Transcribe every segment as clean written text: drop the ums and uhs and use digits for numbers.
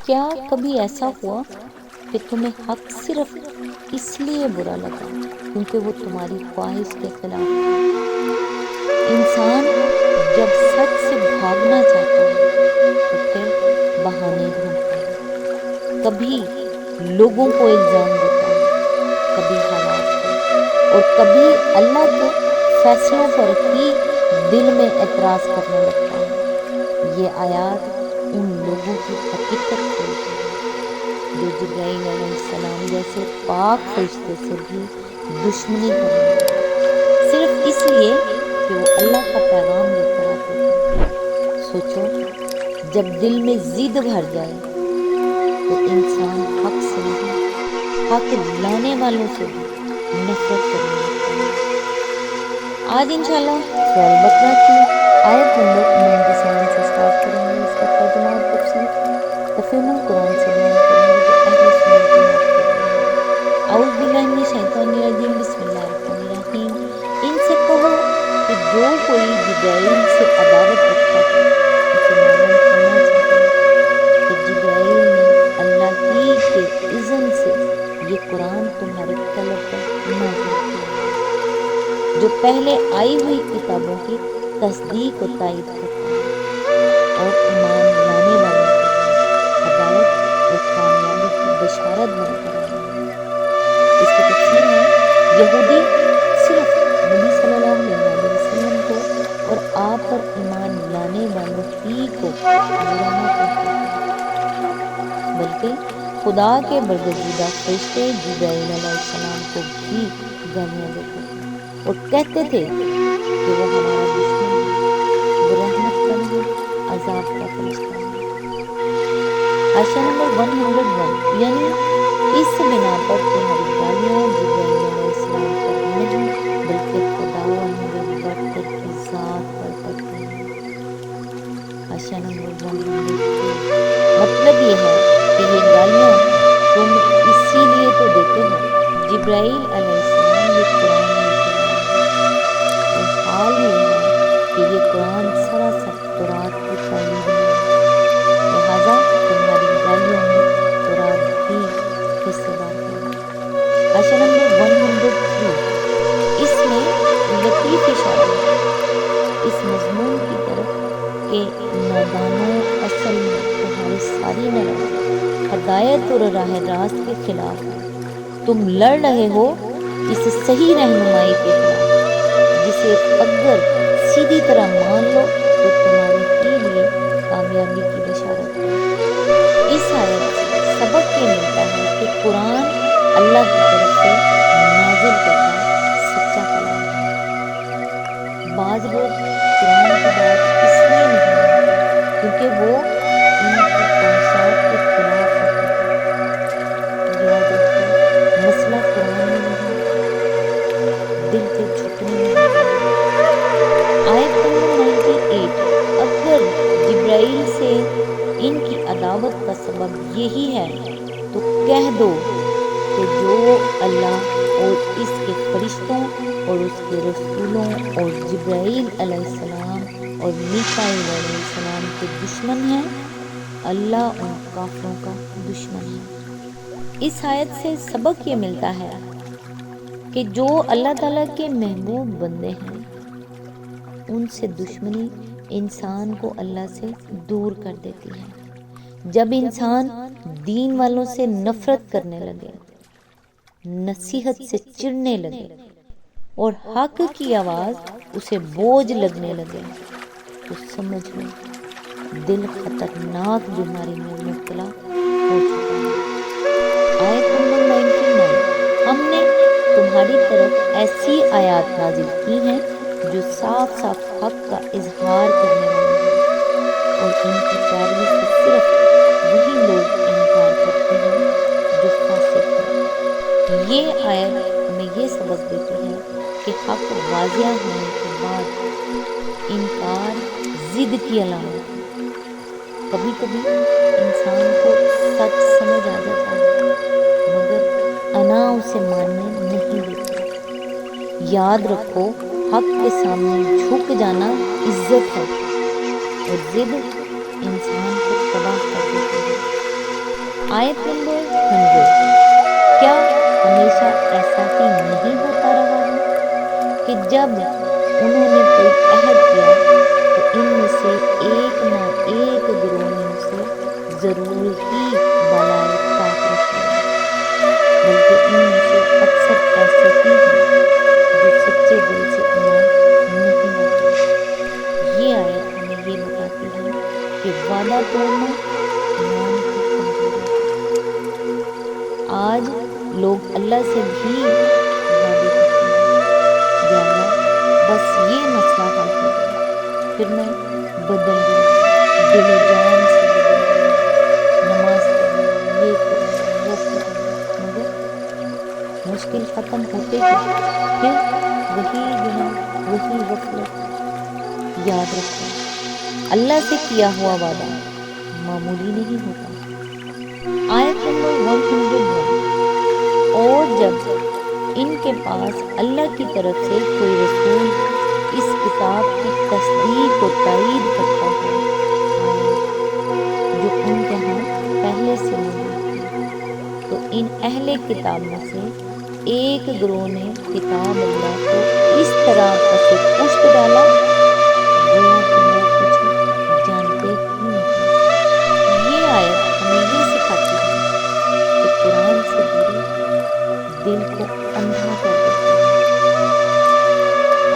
کیا کبھی ایسا ہوا کہ تمہیں حق صرف اس لیے برا لگا کیونکہ وہ تمہاری خواہش کے خلاف تھا؟ انسان جب سچ سے بھاگنا چاہتا ہے تو پھر بہانے ڈھونڈتا ہے، کبھی لوگوں کو الزام دیتا ہے، کبھی حالات کو، اور کبھی اللہ کے فیصلوں پر ہی دل میں اعتراض کرنے لگتا ہے۔ یہ آیات ان لوگوں کی حقیقت کھولتی ہے جو جبرائیل علیہ السلام جیسے پاک فرشتے سے بھی دشمنی کرنے لگے، صرف اس لیے کہ وہ اللہ کا پیغام لے کر آتے تھے۔ سوچو، جب دل میں ضد بھر جائے تو انسان حق سے نہیں، حق لانے والوں سے بھی نفرت کرنے لگتا ہے۔ آج انشاءاللہ سورہ بقرہ کی آیت نمبر 97 سے سٹارٹ کریں گے، اس کا ترجمہ اور تفسیر تفہیم القرآن سے بیان کریں گے جو اہل سنت جماعت کے لیے ہے۔ اعوذ باللہ من الشیطان الرجیم، بسم اللہ الرحمن الرحیم۔ ان سے کہو کہ جو کوئی جبرائیل سے عداوت رکھتا ہے اسے معلوم ہونا چاہیے کہ جبرائیل نے اللہ ہی کے اذن سے یہ قرآن تمہارے قلب پر نازل کیا ہے، جو پہلے آئی ہوئی کتابوں کی تصدیق و تائید کرتا ہے اور ایمان لانے والوں کے لیے ہدایت اور کامیابی کی بشارت بن کر آیا ہے۔ اس کی تفسیر ہے، یہودی صرف نبی صلی اللہ علیہ وسلم کو اور آپ پر ایمان لانے والوں ہی کو برا نہ کہتے تھے، بلکہ خدا کے برگزیدہ فرشتے جبرائیل علیہ السلام کو بھی گالیاں دیتے تھے اور کہتے تھے کہ وہ ہمارا دشمن ہے، وہ رحمت کا نہیں، عذاب کا فرشتہ ہے۔ حاشیہ نمبر 101، یعنی اس بنا پر تمہاری گالیاں جبرائیل علیہ السلام پر نہیں بلکہ خداوند برتر کی ذات پر پڑتی ہیں۔ حاشیہ نمبر 102، مطلب یہ ہے کہ یہ گالیاں تم اسی لیے تو دیتے ہو، جبرائیل علیہ السلام یہ قرآن لے کر آئے ہیں اور حال یہ ہے کہ یہ قرآن سراسر تورات کی تعلیم ہے، لہٰذا تمہاری گالیوں میں تورات بھی حصے دار ہے۔ حاشیہ نمبر 103، اس میں لطیف اشارہ ہے اس مضمون کی طرف کہ نادانوں، اصل میں تمہاری ساری ناراضی ہدایت اور راہ راست کے خلاف ہے۔ تم لڑ رہے ہو اس صحیح رہنمائی کے خلاف جسے اگر سیدھی طرح مان لو تو تمہارے ہی لیے کامیابی کی بشارت ہے۔ اس آیت سے سبق یہ ملتا ہے کہ قرآن اللہ کی طرف سے نازل کردہ سچا کلام ہے۔ بعض لوگ قرآن کی بات اس لیے نہیں مانتے کیونکہ وہ ان کی خواہشات کے خلاف ہوتی ہے۔ یاد رکھو، مسئلہ قرآن میں نہیں، دل کے جھکنے میں ہوتا ہے۔ آیت نمبر 98، اگر جبرائیل سے ان کی عداوت کا سبب یہی ہے تو کہہ دو کہ جو اللہ اور اس کے فرشتوں اور اس کے رسولوں اور جبرائیل علیہ السلام اور میکائیل علیہ السلام کے دشمن ہیں، اللہ ان کافروں کا دشمن ہے۔ اس آیت سے سبق یہ ملتا ہے کہ جو اللہ تعالیٰ کے محبوب بندے ہیں ان سے دشمنی انسان کو اللہ سے دور کر دیتی ہے۔ جب انسان دین والوں سے نفرت کرنے لگے، نصیحت سے چڑنے لگے اور حق کی آواز اسے بوجھ لگنے لگے تو سمجھ لو دل خطرناک بیماری میں مبتلا ہو چکا ہے۔ آیت نمبر 99، ہم نے تمہاری طرف ایسی آیات نازل کی ہیں جو صاف صاف حق کا اظہار کرنے والی ہیں اور ان کی پیروی سے صرف وہی لوگ انکار کرتے ہیں جو فاسق ہیں۔ یہ آیت ہمیں یہ سبق دیتی ہے کہ حق واضح ہونے کے بعد انکار ضد کی علامت ہے۔ کبھی کبھی انسان کو سچ سمجھ آ جاتا ہے مگر انا اسے ماننے نہیں دیتی۔ یاد رکھو، حق کے سامنے جھک جانا عزت ہے اور ضد انسان کو تباہ کر دیتی ہے۔ آیت نمبر 100، کیا ہمیشہ ایسا ہی نہیں ہوتا رہا ہے کہ جب انہوں نے کوئی عہد کیا تو ان میں سے ایک نہ ایک گروہ نے اسے ضرور ہی بالائے طاق رکھ لیا، بلکہ ان میں سے اکثر ایسے ہی ہیں جو سچے دل سے ایمان نہیں لاتے۔ یہ آیت ہمیں یہ بتاتی ہے کہ وعدہ توڑنا ایمان کی کمزوری ہے۔ آج لوگ اللہ سے بھی وعدے کرتے ہیں، یا اللہ بس یہ مسئلہ حل ہو جائے پھر میں بدل جاؤں گا، دل و جان سے بدل جاؤں گا، نماز پڑھوں گا، یہ کروں گا، وہ کروں گا، مگر مشکل ختم ہوتے ہی پھر وہی گناہ، وہی غفلت۔ یاد رکھو، اللہ سے کیا ہوا وعدہ معمولی نہیں ہوتا۔ آیت نمبر 101، اور جب ان کے پاس اللہ کی طرف سے کوئی رسول اس کتاب کی تصدیق و تائید کرتا ہو آیا جو ان کے ہاں پہلے سے موجود تھی، تو ان اہل کتاب میں سے ایک گروہ نے کتاب اللہ کو اس طرح پس پشت ڈالا گویا کہ وہ کچھ جانتے ہی نہیں۔ یہ آیت ہمیں یہ سکھاتی ہے کہ قرآن سے دوری دل کو اندھا کر دیتی ہے۔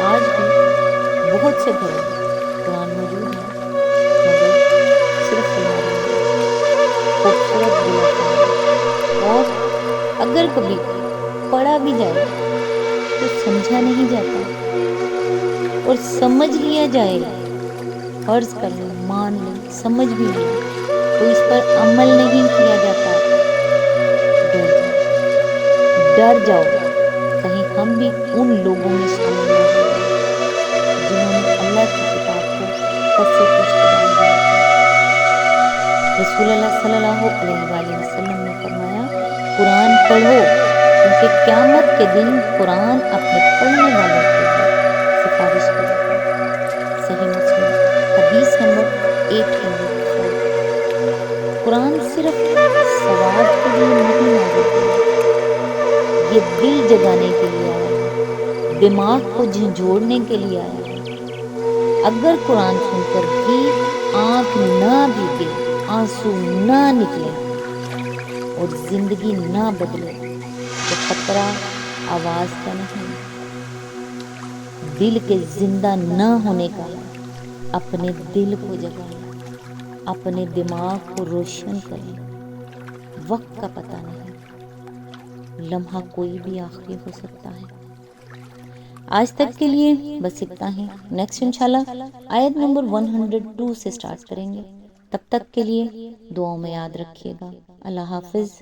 آج بھی بہت سے گھروں میں قرآن موجود ہے، مگر صرف الماریوں میں، خوبصورت غلافوں میں، اور اگر کبھی پڑھا بھی جائے تو سمجھا نہیں جاتا، اور سمجھ لیا جائے، فرض کر لیں، مان لیں، سمجھ بھی لیا تو اس پر عمل نہیں کیا جاتا۔ ڈر جاؤ، ڈر جاؤ، کہیں ہم بھی ان لوگوں میں شامل نہ ہو جائیں جنہوں نے اللہ کی کتاب کو پسے پشت ڈال دیا تھا۔ رسول اللہ صلی اللہ علیہ وآلہ وسلم نے فرمایا، قرآن پڑھو کیونکہ قیامت کے دن قرآن اپنے پڑھنے والوں کے لیے سفارش کرے گا۔ صحیح مسلم حدیث نمبر 804۔ قرآن صرف ثواب کے لیے نہیں نازل ہوا، یہ دل جگانے کے لیے آیا ہے، دماغ کو جھنجھوڑنے کے لیے آیا ہے۔ اگر قرآن سن کر بھی آنکھ نہ بھیگے، آنسو نہ نکلے اور زندگی نہ بدلے تو خطرہ آواز کا نہیں، دل کے زندہ نہ ہونے کا ہے۔ اپنے دل کو جگائیں، اپنے دماغ کو روشن کریں۔ وقت کا پتہ نہیں، لمحہ کوئی بھی آخری ہو سکتا ہے۔ آج تک کے لیے بس اتنا ہی، نیکسٹ انشاءاللہ آیت نمبر 102 سے سٹارٹ کریں گے۔ تب تک کے لیے دعاؤں میں یاد رکھیے گا۔ اللہ حافظ۔